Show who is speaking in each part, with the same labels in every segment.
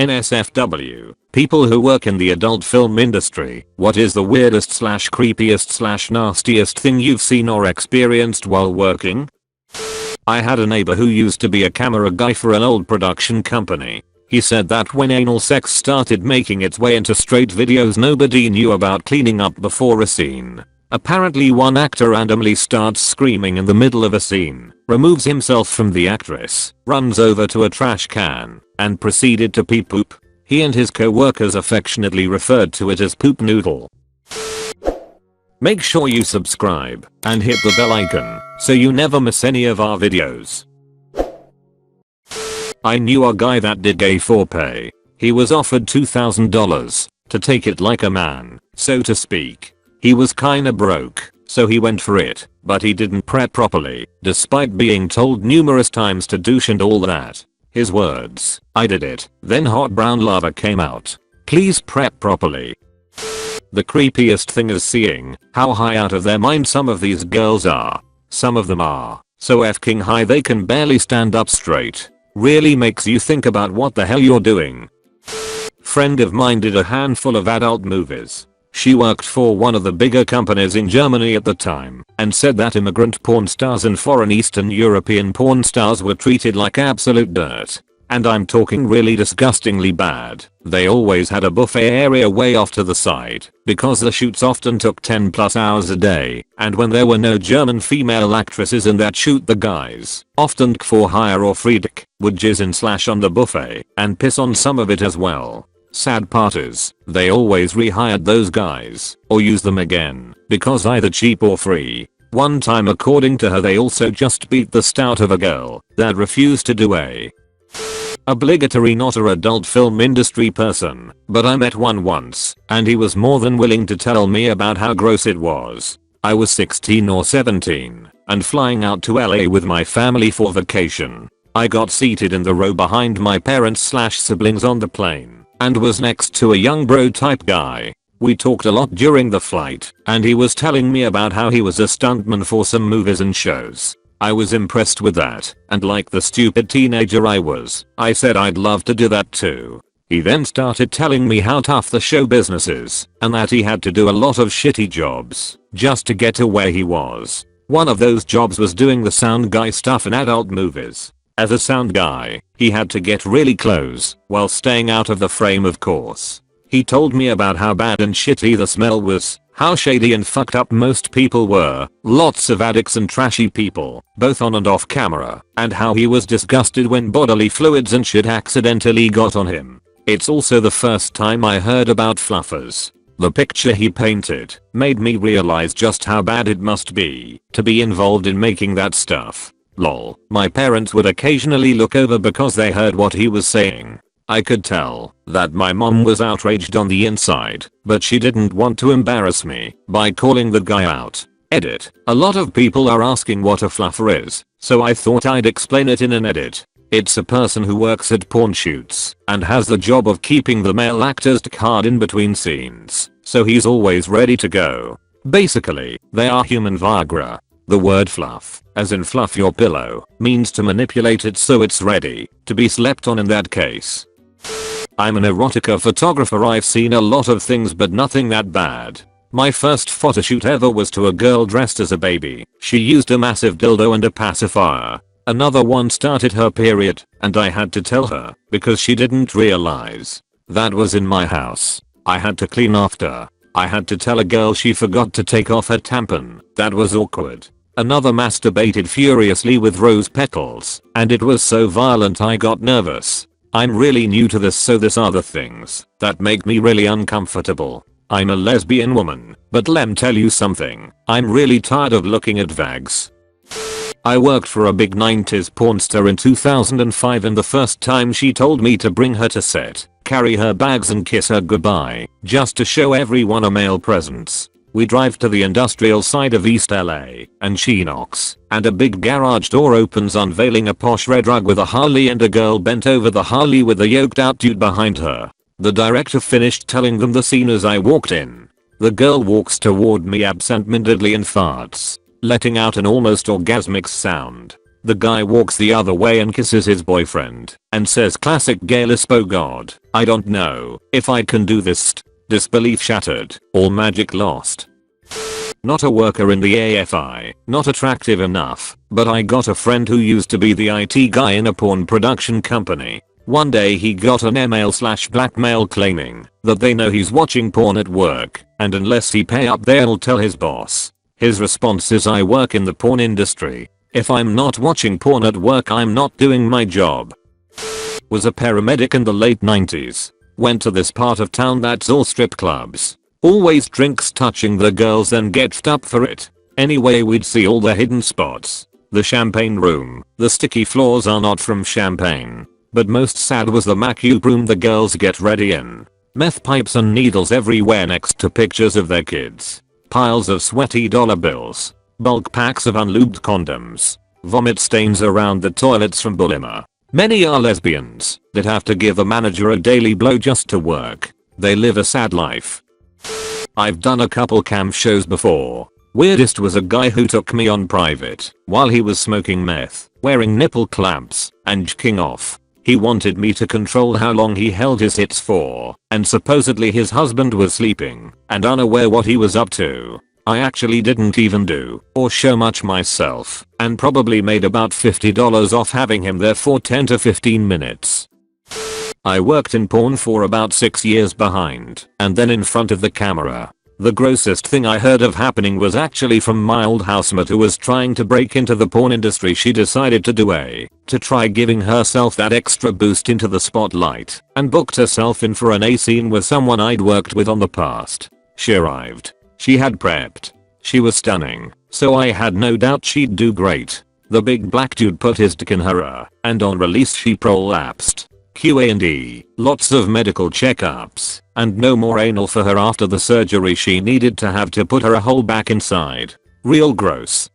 Speaker 1: NSFW. People who work in the adult film industry. What is the weirdest / creepiest / nastiest thing you've seen or experienced while working? I had a neighbor who used to be a camera guy for an old production company. He said that when anal sex started making its way into straight videos, nobody knew about cleaning up before a scene. Apparently one actor randomly starts screaming in the middle of a scene, removes himself from the actress, runs over to a trash can, and proceeded to pee poop. He and his co-workers affectionately referred to it as poop noodle. Make sure you subscribe and hit the bell icon so you never miss any of our videos. I knew a guy that did gay foreplay. He was offered $2,000 to take it like a man, so to speak. He was kinda broke, so he went for it, but he didn't prep properly, despite being told numerous times to douche and all that. His words, "I did it, then hot brown lava came out. Please prep properly." The creepiest thing is seeing how high out of their mind some of these girls are. Some of them are so f***ing high they can barely stand up straight. Really makes you think about what the hell you're doing. Friend of mine did a handful of adult movies. She worked for one of the bigger companies in Germany at the time and said that immigrant porn stars and foreign Eastern European porn stars were treated like absolute dirt. And I'm talking really disgustingly bad. They always had a buffet area way off to the side because the shoots often took 10+ hours a day, and when there were no German female actresses in that shoot, the guys, often for hire or free dick, would jizz in / on the buffet and piss on some of it as well. Sad part is, they always rehired those guys or used them again because either cheap or free. One time according to her they also just beat the stout of a girl that refused to do a obligatory not a adult film industry person, but I met one once and he was more than willing to tell me about how gross it was. I was 16 or 17 and flying out to LA with my family for vacation. I got seated in the row behind my parents / siblings on the plane and was next to a young bro type guy. We talked a lot during the flight and he was telling me about how he was a stuntman for some movies and shows. I was impressed with that, and like the stupid teenager I was, I said I'd love to do that too. He then started telling me how tough the show business is and that he had to do a lot of shitty jobs just to get to where he was. One of those jobs was doing the sound guy stuff in adult movies. As a sound guy, he had to get really close while staying out of the frame, of course. He told me about how bad and shitty the smell was, how shady and fucked up most people were, lots of addicts and trashy people, both on and off camera, and how he was disgusted when bodily fluids and shit accidentally got on him. It's also the first time I heard about fluffers. The picture he painted made me realize just how bad it must be to be involved in making that stuff. Lol. My parents would occasionally look over because they heard what he was saying. I could tell that my mom was outraged on the inside, but she didn't want to embarrass me by calling the guy out. Edit. A lot of people are asking what a fluffer is, so I thought I'd explain it in an edit. It's a person who works at porn shoots and has the job of keeping the male actors hard in between scenes, so he's always ready to go. Basically, they are human Viagra. The word fluff, as in fluff your pillow, means to manipulate it so it's ready to be slept on in that case. I'm an erotica photographer. I've seen a lot of things but nothing that bad. My first photoshoot ever was to a girl dressed as a baby. She used a massive dildo and a pacifier. Another one started her period and I had to tell her because she didn't realize that was in my house. I had to clean after. I had to tell a girl she forgot to take off her tampon. That was awkward. Another masturbated furiously with rose petals, and it was so violent I got nervous. I'm really new to this, so these are the things that make me really uncomfortable. I'm a lesbian woman, but lem tell you something, I'm really tired of looking at vags. I worked for a big 90s porn star in 2005 and the first time she told me to bring her to set, carry her bags and kiss her goodbye, just to show everyone a male presence. We drive to the industrial side of East LA, and she knocks, and a big garage door opens unveiling a posh red rug with a Harley and a girl bent over the Harley with a yoked out dude behind her. The director finished telling them the scene as I walked in. The girl walks toward me absent-mindedly and farts, letting out an almost orgasmic sound. The guy walks the other way and kisses his boyfriend and says classic gay lisp, "Oh god, I don't know if I can do this." Disbelief shattered, all magic lost. Not a worker in the AFI, not attractive enough, but I got a friend who used to be the IT guy in a porn production company. One day he got an email/blackmail claiming that they know he's watching porn at work, and unless he pay up they'll tell his boss. His response is, "I work in the porn industry. If I'm not watching porn at work, I'm not doing my job." Was a paramedic in the late 90s. Went to this part of town that's all strip clubs. Always drinks touching the girls then gets up for it. Anyway, we'd see all the hidden spots. The champagne room, the sticky floors are not from champagne. But most sad was the macu room the girls get ready in. Meth pipes and needles everywhere next to pictures of their kids. Piles of sweaty dollar bills. Bulk packs of unlubed condoms. Vomit stains around the toilets from bulimia. Many are lesbians that have to give a manager a daily blow just to work. They live a sad life. I've done a couple cam shows before. Weirdest was a guy who took me on private while he was smoking meth, wearing nipple clamps, and jacking off. He wanted me to control how long he held his hits for, and supposedly his husband was sleeping and unaware what he was up to. I actually didn't even do or show much myself, and probably made about $50 off having him there for 10 to 15 minutes. I worked in porn for about 6 years behind and then in front of the camera. The grossest thing I heard of happening was actually from my old housemate who was trying to break into the porn industry. She decided to try giving herself that extra boost into the spotlight and booked herself in for an A scene with someone I'd worked with on the past. She arrived. She had prepped. She was stunning, so I had no doubt she'd do great. The big black dude put his dick in her, and on release she prolapsed. Q&E, lots of medical checkups, and no more anal for her after the surgery she needed to have to put her hole back inside. Real gross.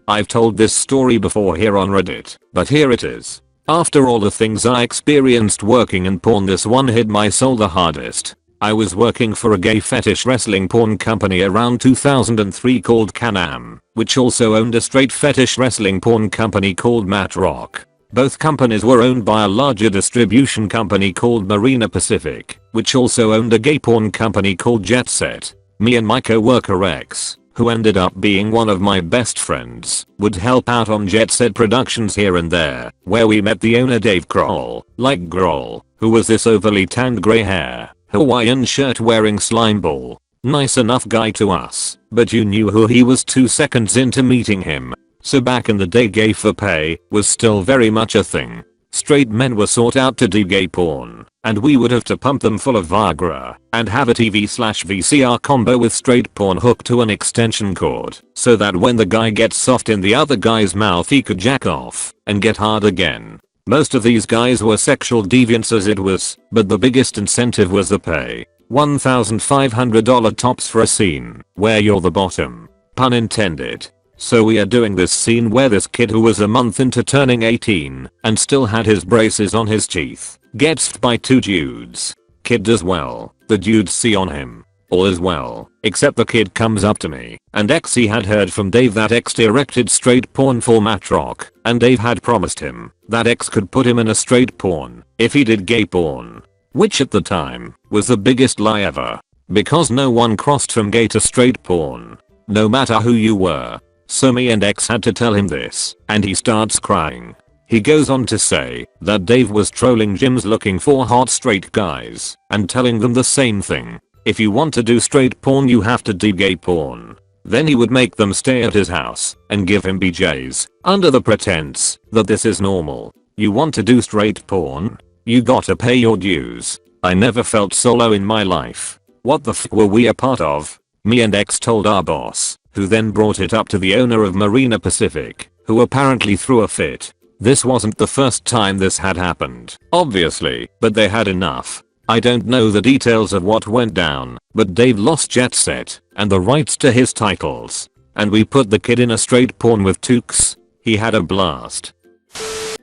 Speaker 1: I've told this story before here on Reddit, but here it is. After all the things I experienced working in porn, this one hit my soul the hardest. I was working for a gay fetish wrestling porn company around 2003 called Can-Am, which also owned a straight fetish wrestling porn company called Matt Rock. Both companies were owned by a larger distribution company called Marina Pacific, which also owned a gay porn company called Jet Set. Me and my co-worker X, who ended up being one of my best friends, would help out on Jet Set productions here and there, where we met the owner Dave Grohl, like Grohl, who was this overly tanned grey hair, Hawaiian shirt wearing slime ball. Nice enough guy to us, but you knew who he was 2 seconds into meeting him. So back in the day, gay for pay was still very much a thing. Straight men were sought out to do gay porn, and we would have to pump them full of Viagra and have a TV/VCR combo with straight porn hooked to an extension cord, so that when the guy gets soft in the other guy's mouth he could jack off and get hard again. Most of these guys were sexual deviants as it was, but the biggest incentive was the pay. $1,500 tops for a scene where you're the bottom. Pun intended. So we are doing this scene where this kid who was a month into turning 18 and still had his braces on his teeth gets f***ed by 2 dudes. Kid does well. The dudes see on him. All is well, except the kid comes up to me and Xy had heard from Dave that X directed straight porn for Matt Rock, and Dave had promised him that X could put him in a straight porn if he did gay porn. Which at the time was the biggest lie ever, because no one crossed from gay to straight porn, no matter who you were. So me and X had to tell him this, and he starts crying. He goes on to say that Dave was trolling gyms looking for hot straight guys and telling them the same thing. If you want to do straight porn you have to do gay porn. Then he would make them stay at his house and give him BJs under the pretense that this is normal. You want to do straight porn? You gotta pay your dues. I never felt so low in my life. What the f were we a part of? Me and X told our boss, who then brought it up to the owner of Marina Pacific, who apparently threw a fit. This wasn't the first time this had happened, obviously, but they had enough. I don't know the details of what went down, but Dave lost Jet Set and the rights to his titles, and we put the kid in a straight porn with Tukes. He had a blast.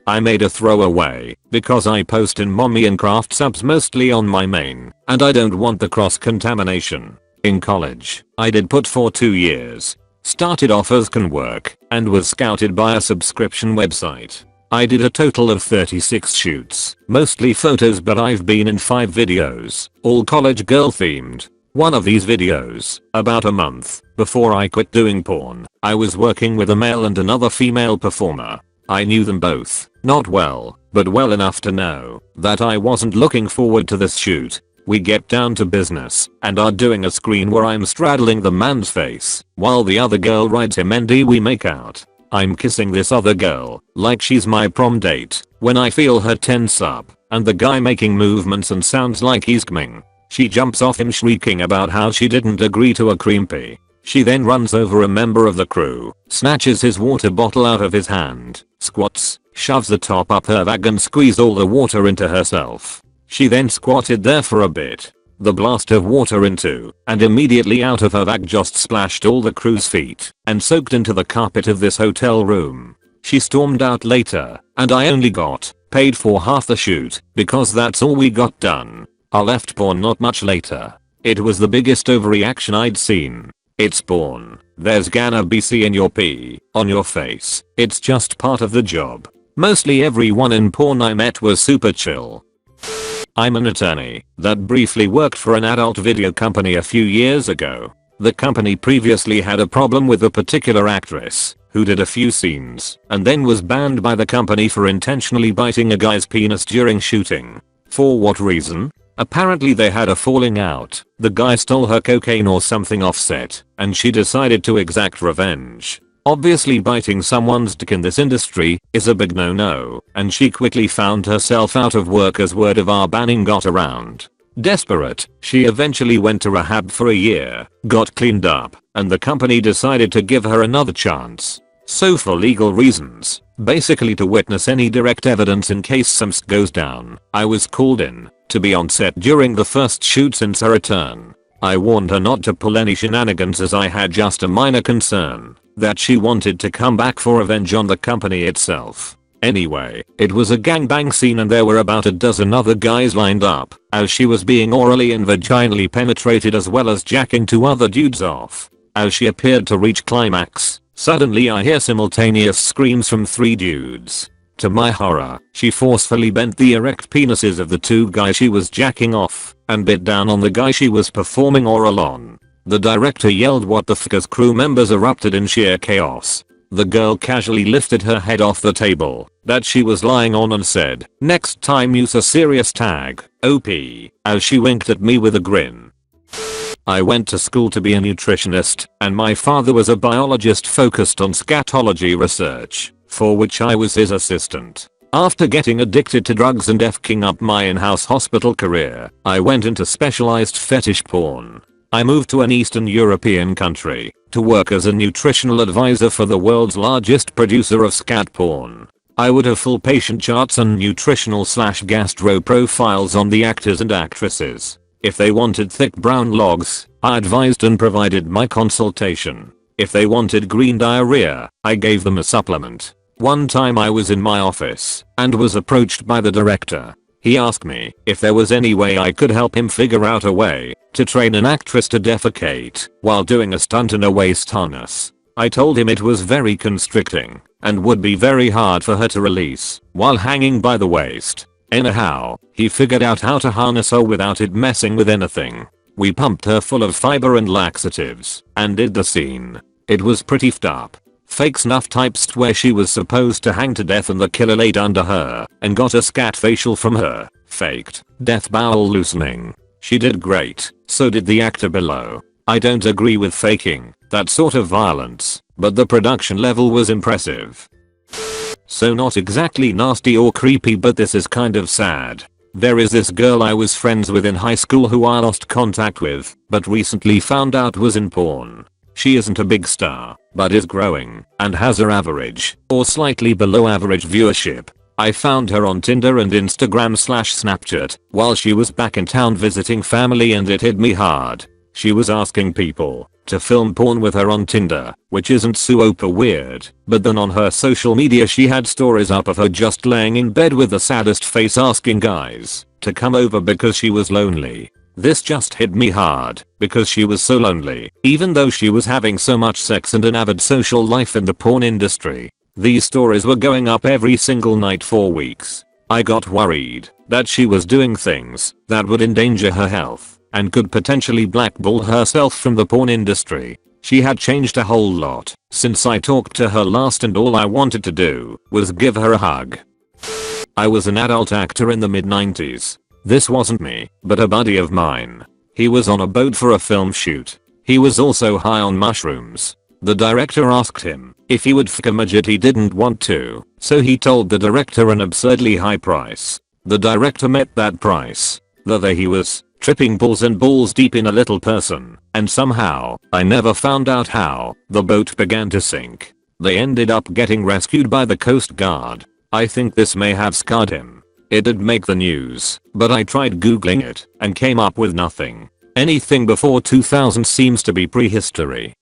Speaker 1: I made a throwaway because I post in mommy and craft subs mostly on my main, and I don't want the cross contamination. In college, I did put for 2 years. started off as can work, and was scouted by a subscription website. I did a total of 36 shoots, mostly photos, but I've been in 5 videos, all college girl themed. One of these videos, about a month before I quit doing porn, I was working with a male and another female performer. I knew them both, not well, but well enough to know that I wasn't looking forward to this shoot. We get down to business and are doing a screen where I'm straddling the man's face while the other girl rides him and we make out. I'm kissing this other girl like she's my prom date when I feel her tense up and the guy making movements and sounds like he's coming. She jumps off him shrieking about how she didn't agree to a cream pie. She then runs over a member of the crew, snatches his water bottle out of his hand, squats, shoves the top up her bag and squeezes all the water into herself. She then squatted there for a bit. The blast of water into and immediately out of her bag just splashed all the crew's feet and soaked into the carpet of this hotel room. She stormed out later and I only got paid for half the shoot because that's all we got done. I left porn not much later. It was the biggest overreaction I'd seen. It's porn. There's gonna be C in your pee on your face. It's just part of the job. Mostly everyone in porn I met was super chill. I'm an attorney that briefly worked for an adult video company a few years ago. The company previously had a problem with a particular actress who did a few scenes and then was banned by the company for intentionally biting a guy's penis during shooting. For what reason? Apparently they had a falling out. The guy stole her cocaine or something offset and she decided to exact revenge. Obviously biting someone's dick in this industry is a big no-no, and she quickly found herself out of work as word of our banning got around. Desperate, she eventually went to rehab for a year, got cleaned up, and the company decided to give her another chance. So for legal reasons, basically to witness any direct evidence in case some shit goes down, I was called in to be on set during the first shoot since her return. I warned her not to pull any shenanigans as I had just a minor concern that she wanted to come back for revenge on the company itself. Anyway, it was a gangbang scene and there were about a dozen other guys lined up as she was being orally and vaginally penetrated as well as jacking 2 other dudes off. As she appeared to reach climax, suddenly I hear simultaneous screams from 3 dudes. To my horror, she forcefully bent the erect penises of the 2 guys she was jacking off and bit down on the guy she was performing oral on. The director yelled what the f as crew members erupted in sheer chaos. The girl casually lifted her head off the table that she was lying on and said, "Next time use a serious tag, OP," as she winked at me with a grin. I went to school to be a nutritionist and my father was a biologist focused on scatology research, for which I was his assistant. After getting addicted to drugs and f***ing up my in-house hospital career, I went into specialized fetish porn. I moved to an Eastern European country to work as a nutritional advisor for the world's largest producer of scat porn. I would have full patient charts and nutritional/gastro profiles on the actors and actresses. If they wanted thick brown logs, I advised and provided my consultation. If they wanted green diarrhea, I gave them a supplement. One time I was in my office and was approached by the director. He asked me if there was any way I could help him figure out a way to train an actress to defecate while doing a stunt in a waist harness. I told him it was very constricting and would be very hard for her to release while hanging by the waist. Anyhow, he figured out how to harness her without it messing with anything. We pumped her full of fiber and laxatives and did the scene. It was pretty fed up. Fake snuff types where she was supposed to hang to death and the killer laid under her and got a scat facial from her. Faked death bowel loosening. She did great, so did the actor below. I don't agree with faking that sort of violence, but the production level was impressive. So not exactly nasty or creepy, but this is kind of sad. There is this girl I was friends with in high school who I lost contact with, but recently found out was in porn. She isn't a big star, but is growing and has her average or slightly below average viewership. I found her on Tinder and Instagram/Snapchat while she was back in town visiting family and it hit me hard. She was asking people to film porn with her on Tinder, which isn't super weird, but then on her social media she had stories up of her just laying in bed with the saddest face asking guys to come over because she was lonely. This just hit me hard because she was so lonely, even though she was having so much sex and an avid social life in the porn industry. These stories were going up every single night for weeks. I got worried that she was doing things that would endanger her health and could potentially blackball herself from the porn industry. She had changed a whole lot since I talked to her last, and all I wanted to do was give her a hug. I was an adult actor in the mid-90s. This wasn't me, but a buddy of mine. He was on a boat for a film shoot. He was also high on mushrooms. The director asked him if he would fuck a midget. He didn't want to, so he told the director an absurdly high price. The director met that price. There he was, tripping balls and balls deep in a little person, and somehow, I never found out how, the boat began to sink. They ended up getting rescued by the Coast Guard. I think this may have scarred him. It did make the news, but I tried googling it and came up with nothing. Anything before 2000 seems to be prehistory.